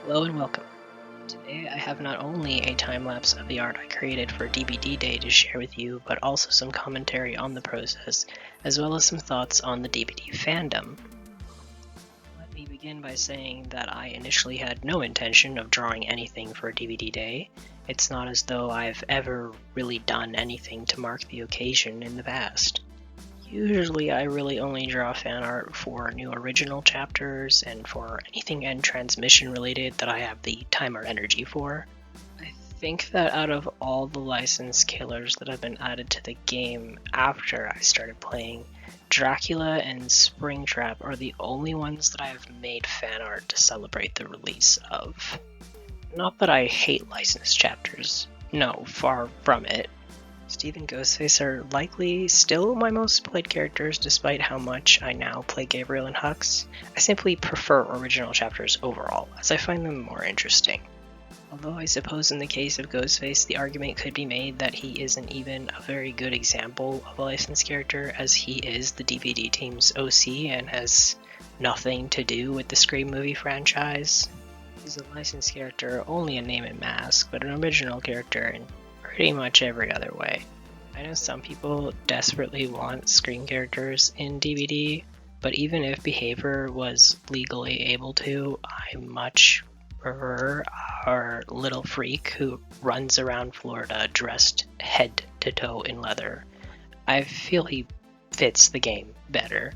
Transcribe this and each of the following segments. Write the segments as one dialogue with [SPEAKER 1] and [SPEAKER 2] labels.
[SPEAKER 1] Hello and welcome. Today I have not only a time-lapse of the art I created for DBD Day to share with you, but also some commentary on the process, as well as some thoughts on the DBD fandom. Let me begin by saying that I initially had no intention of drawing anything for DBD Day. It's not as though I've ever really done anything to mark the occasion in the past. Usually I really only draw fan art for new original chapters and for anything end transmission related that I have the time or energy for. I think that out of all the licensed killers that have been added to the game after I started playing, Dracula and Springtrap are the only ones that I have made fan art to celebrate the release of. Not that I hate licensed chapters, no, far from it. Steve and Ghostface are likely still my most played characters despite how much I now play Gabriel and Hux. I simply prefer original chapters overall, as I find them more interesting. Although I suppose in the case of Ghostface, the argument could be made that he isn't even a very good example of a licensed character, as he is the DBD team's OC and has nothing to do with the Scream movie franchise. He's a licensed character only in name and mask, but an original character in pretty much every other way. I know some people desperately want Scream characters in DBD, but even if Behavior was legally able to, I much prefer our little freak who runs around Florida dressed head to toe in leather. I feel he fits the game better,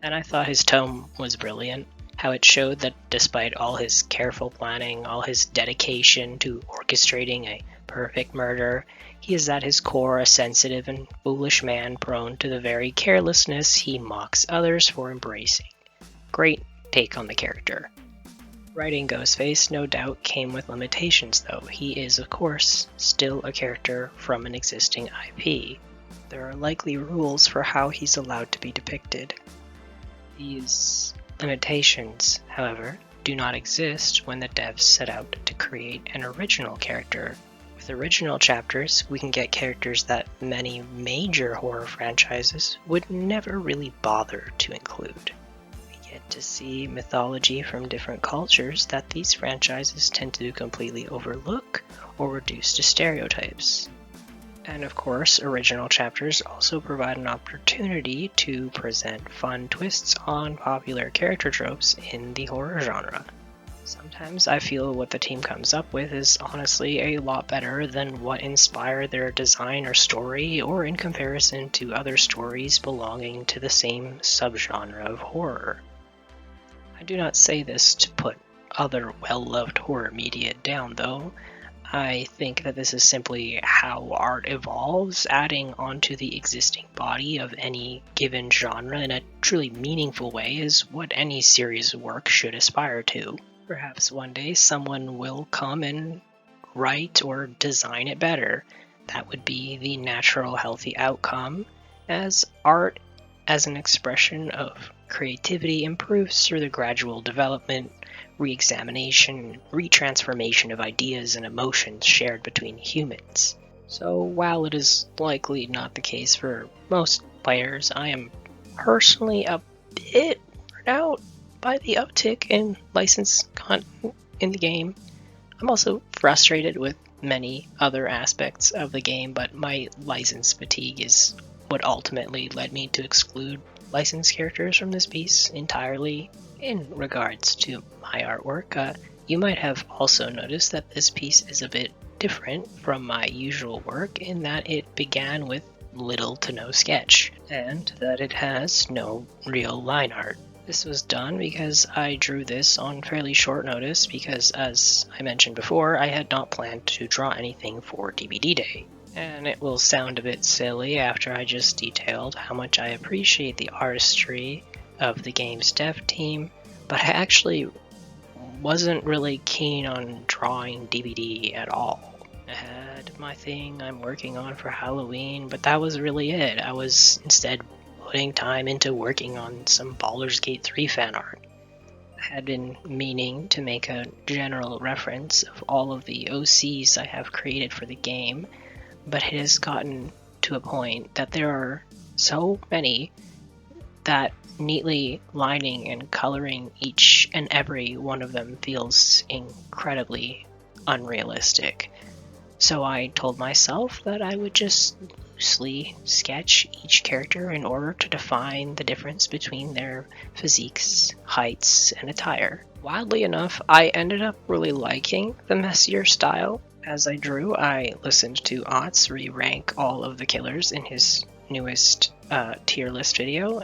[SPEAKER 1] and I thought his tone was brilliant. How it showed that despite all his careful planning, all his dedication to orchestrating a perfect murder, he is at his core a sensitive and foolish man prone to the very carelessness he mocks others for embracing. Great take on the character. Writing Ghostface no doubt came with limitations though. He is of course still a character from an existing IP. There are likely rules for how he's allowed to be depicted. These limitations, however, do not exist when the devs set out to create an original character. With original chapters, we can get characters that many major horror franchises would never really bother to include. We get to see mythology from different cultures that these franchises tend to completely overlook or reduce to stereotypes. And of course, original chapters also provide an opportunity to present fun twists on popular character tropes in the horror genre. Sometimes I feel what the team comes up with is honestly a lot better than what inspired their design or story, or in comparison to other stories belonging to the same subgenre of horror. I do not say this to put other well-loved horror media down though. I think that this is simply how art evolves, adding onto the existing body of any given genre in a truly meaningful way is what any series of work should aspire to. Perhaps one day someone will come and write or design it better. That would be the natural, healthy outcome, as art as an expression of creativity improves through the gradual development, re-examination, retransformation of ideas and emotions shared between humans. So while it is likely not the case for most players, I am personally a bit worn out by the uptick in licensed content in the game. I'm also frustrated with many other aspects of the game, but my license fatigue is what ultimately led me to exclude licensed characters from this piece entirely. In regards to my artwork, you might have also noticed that this piece is a bit different from my usual work in that it began with little to no sketch, and that it has no real line art. This was done because I drew this on fairly short notice because, as I mentioned before, I had not planned to draw anything for DBD Day. And it will sound a bit silly after I just detailed how much I appreciate the artistry of the game's dev team, but I actually wasn't really keen on drawing DBD at all. I had my thing I'm working on for Halloween, but that was really it. I was instead putting time into working on some Baldur's Gate 3 fan art. I had been meaning to make a general reference of all of the OCs I have created for the game, but it has gotten to a point that there are so many that neatly lining and coloring each and every one of them feels incredibly unrealistic. So I told myself that I would just loosely sketch each character in order to define the difference between their physiques, heights, and attire. Wildly enough, I ended up really liking the messier style. As I drew, I listened to Otz re-rank all of the killers in his newest tier list video,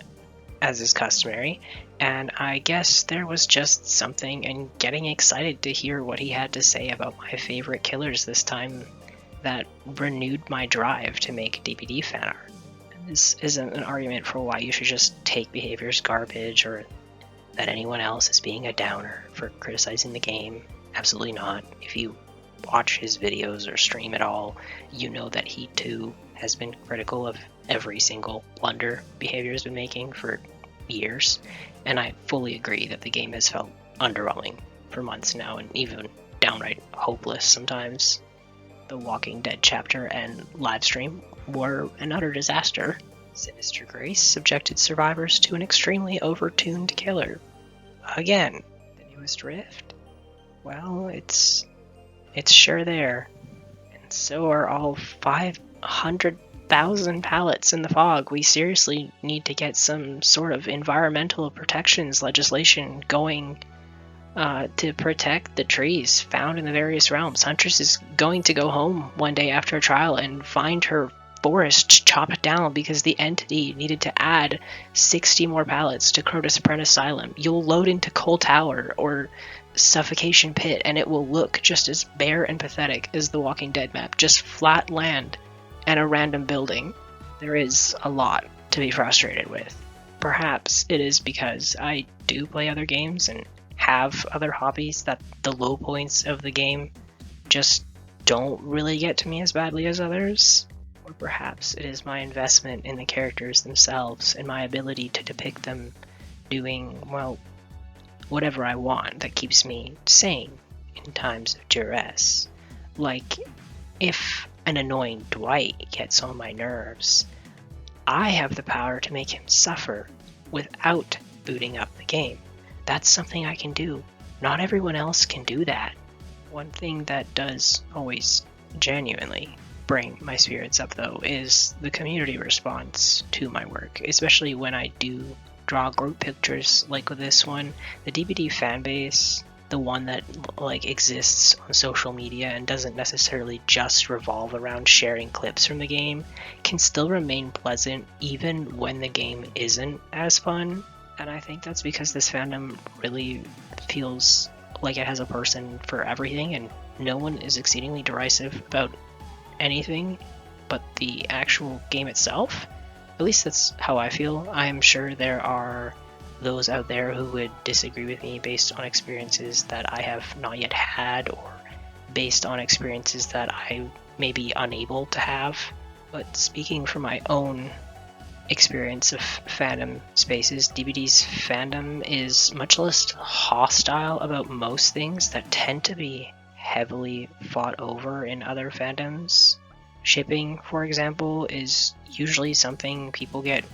[SPEAKER 1] as is customary, and I guess there was just something in getting excited to hear what he had to say about my favorite killers this time that renewed my drive to make DBD fan art. And this isn't an argument for why you should just take behavior as garbage or that anyone else is being a downer for criticizing the game. Absolutely not. If you watch his videos or stream at all, you know that he too has been critical of every single blunder behavior has been making for years, and I fully agree that the game has felt underwhelming for months now, and even downright hopeless sometimes. The Walking Dead chapter and livestream were an utter disaster. Sinister Grace subjected survivors to an extremely overtuned killer. Again, the newest Rift? Well, it's sure there. And so are all 500,000 pallets in the fog. We seriously need to get some sort of environmental protections legislation going to protect the trees found in the various realms. Huntress is going to go home one day after a trial and find her forest chopped down because the entity needed to add 60 more pallets to Crotus Apprentice Asylum. You'll load into Coal Tower or Suffocation Pit and it will look just as bare and pathetic as the Walking Dead map, just flat land and a random building. There is a lot to be frustrated with. Perhaps it is because I do play other games and have other hobbies that the low points of the game just don't really get to me as badly as others. Or perhaps it is my investment in the characters themselves and my ability to depict them doing, well, whatever I want that keeps me sane in times of duress. Like, if an annoying Dwight gets on my nerves, I have the power to make him suffer without booting up the game. That's something I can do. Not everyone else can do that. One thing that does always genuinely bring my spirits up, though, is the community response to my work, especially when I do draw group pictures like with this one. The DBD fanbase, the one that exists on social media and doesn't necessarily just revolve around sharing clips from the game, can still remain pleasant even when the game isn't as fun. And I think that's because this fandom really feels like it has a person for everything, and no one is exceedingly derisive about anything but the actual game itself. At least that's how I feel. I am sure there are those out there who would disagree with me based on experiences that I have not yet had, or based on experiences that I may be unable to have. But speaking from my own experience of fandom spaces, DBD's fandom is much less hostile about most things that tend to be heavily fought over in other fandoms. Shipping, for example, is usually something people get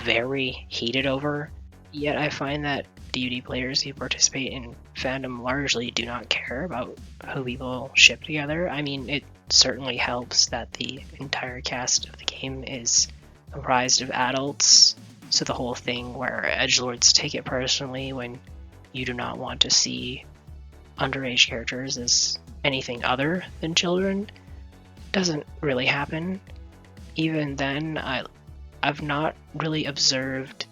[SPEAKER 1] very heated over, yet I find that DBD players who participate in fandom largely do not care about who people ship together. I mean, it certainly helps that the entire cast of the game is comprised of adults, so the whole thing where edgelords take it personally when you do not want to see underage characters as anything other than children doesn't really happen. Even then, I've not really observed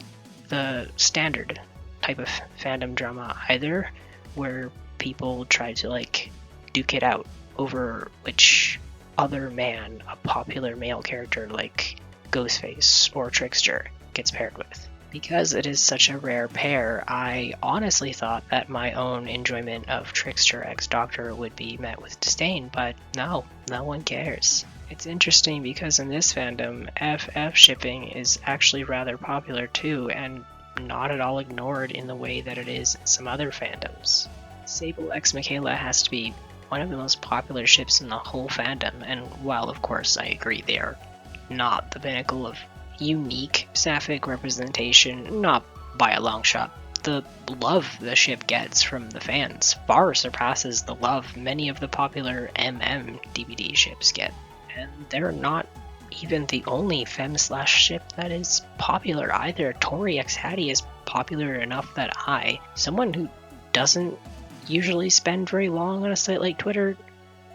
[SPEAKER 1] the standard type of fandom drama either, where people try to duke it out over which other man a popular male character like Ghostface or Trickster gets paired with. Because it is such a rare pair, I honestly thought that my own enjoyment of Trickster x Doctor would be met with disdain, but no one cares. It's interesting because in this fandom, FF shipping is actually rather popular too, and not at all ignored in the way that it is in some other fandoms. Sable x Michaela has to be one of the most popular ships in the whole fandom, and while of course I agree they are not the pinnacle of unique sapphic representation, not by a long shot. The love the ship gets from the fans far surpasses the love many of the popular DBD ships get. And they're not even the only fem/ship that is popular either. Tori X Hattie is popular enough that I, someone who doesn't usually spend very long on a site like Twitter,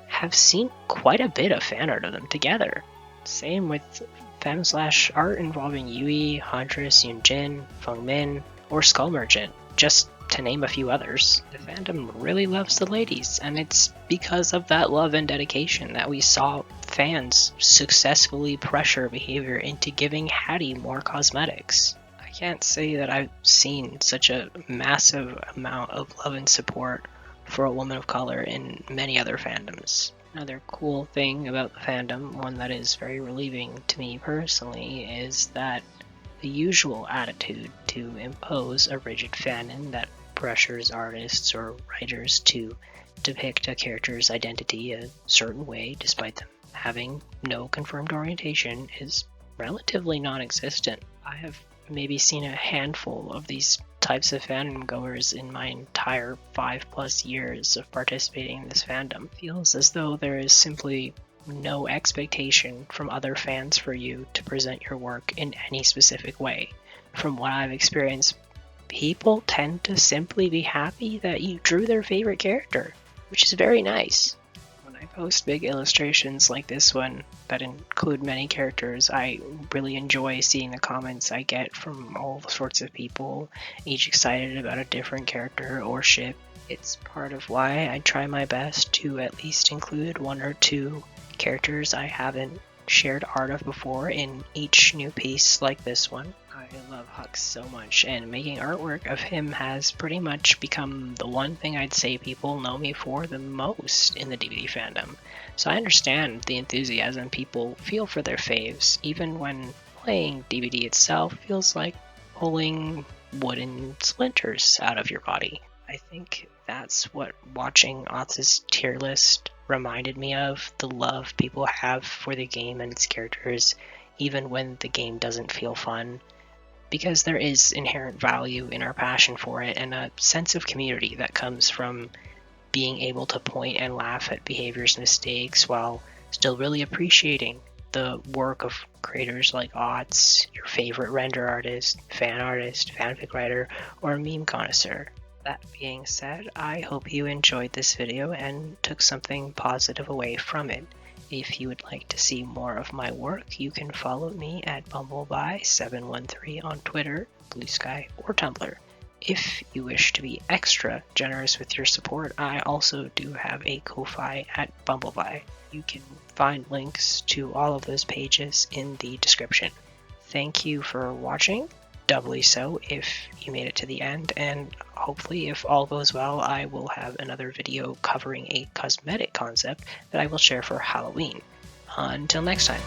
[SPEAKER 1] have seen quite a bit of fan art of them together. Same with fem/art involving Yui, Huntress, Yunjin, Fengmin, or Skull Merchant, just to name a few others. The fandom really loves the ladies, and it's because of that love and dedication that we saw fans successfully pressure behavior into giving Hattie more cosmetics. I can't say that I've seen such a massive amount of love and support for a woman of color in many other fandoms. Another cool thing about the fandom, one that is very relieving to me personally, is that the usual attitude to impose a rigid fanon that pressures artists or writers to depict a character's identity a certain way despite them having no confirmed orientation is relatively non-existent. I have maybe seen a handful of these types of fandom goers in my entire 5+ years of participating in this fandom. It feels as though there is simply no expectation from other fans for you to present your work in any specific way. From what I've experienced, people tend to simply be happy that you drew their favorite character, which is very nice. When I post big illustrations like this one that include many characters, I really enjoy seeing the comments I get from all sorts of people, each excited about a different character or ship. It's part of why I try my best to at least include 1 or 2 characters I haven't shared art of before in each new piece like this one. I love Hux so much, and making artwork of him has pretty much become the one thing I'd say people know me for the most in the DBD fandom. So I understand the enthusiasm people feel for their faves, even when playing DBD itself feels like pulling wooden splinters out of your body. I think that's what watching Otz's tier list reminded me of, the love people have for the game and its characters, even when the game doesn't feel fun, because there is inherent value in our passion for it and a sense of community that comes from being able to point and laugh at behavior's mistakes while still really appreciating the work of creators like Otz, your favorite render artist, fanfic writer, or meme connoisseur. That being said, I hope you enjoyed this video and took something positive away from it. If you would like to see more of my work, you can follow me at bumbleby713 on Twitter, Blue Sky, or Tumblr. If you wish to be extra generous with your support, I also do have a Ko-Fi at Bumbleby. You can find links to all of those pages in the description. Thank you for watching. Doubly so if you made it to the end, and hopefully if all goes well I will have another video covering a cosmetic concept that I will share for Halloween. Until next time.